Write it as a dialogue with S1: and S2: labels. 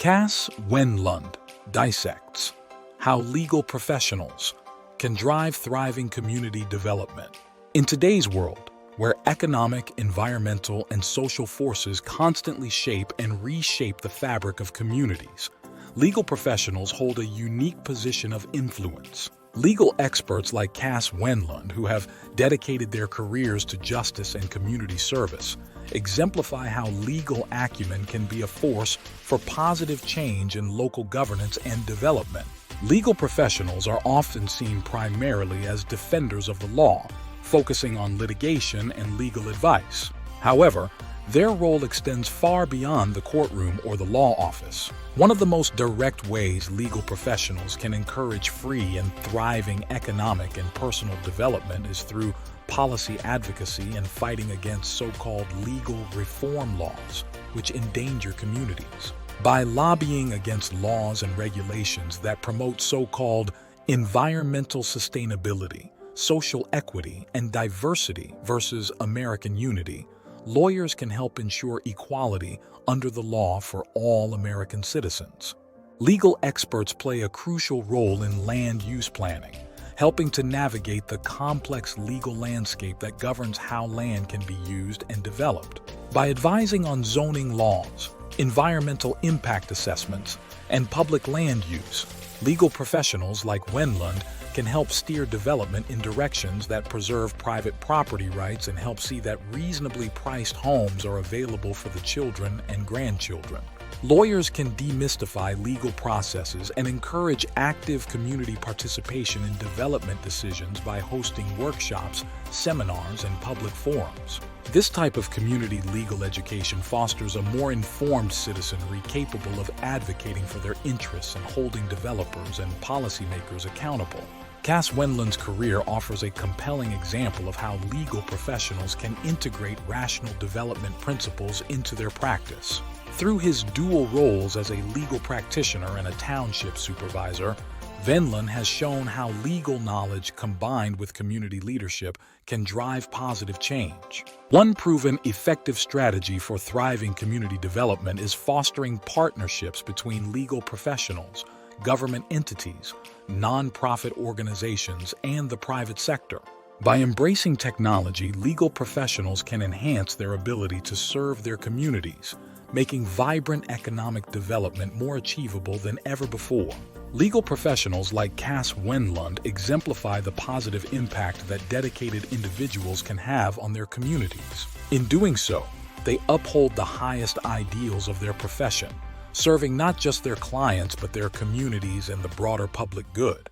S1: Cass Wennlund dissects how legal professionals can drive thriving community development. In today's world, where economic, environmental, and social forces constantly shape and reshape the fabric of communities, legal professionals hold a unique position of influence. Legal experts like Cass Wennlund, who have dedicated their careers to justice and community service, exemplify how legal acumen can be a force for positive change in local governance and development. Legal professionals are often seen primarily as defenders of the law, focusing on litigation and legal advice. However, their role extends far beyond the courtroom or the law office. One of the most direct ways legal professionals can encourage free and thriving economic and personal development is through policy advocacy and fighting against so-called legal reform laws, which endanger communities. By lobbying against laws and regulations that promote so-called environmental sustainability, social equity, and diversity versus American unity, lawyers can help ensure equality under the law for all American citizens. Legal experts play a crucial role in land use planning, helping to navigate the complex legal landscape that governs how land can be used and developed. By advising on zoning laws, environmental impact assessments, and public land use, legal professionals like Wennlund can help steer development in directions that preserve private property rights and help see that reasonably priced homes are available for the children and grandchildren. Lawyers can demystify legal processes and encourage active community participation in development decisions by hosting workshops, seminars, and public forums. This type of community legal education fosters a more informed citizenry capable of advocating for their interests and holding developers and policymakers accountable. Cass Wennlund's career offers a compelling example of how legal professionals can integrate rational development principles into their practice. Through his dual roles as a legal practitioner and a township supervisor, Wennlund has shown how legal knowledge combined with community leadership can drive positive change. One proven effective strategy for thriving community development is fostering partnerships between legal professionals, government entities, nonprofit organizations, and the private sector. By embracing technology, legal professionals can enhance their ability to serve their communities, making vibrant economic development more achievable than ever before. Legal professionals like Cass Wennlund exemplify the positive impact that dedicated individuals can have on their communities. In doing so, they uphold the highest ideals of their profession, serving not just their clients but their communities and the broader public good.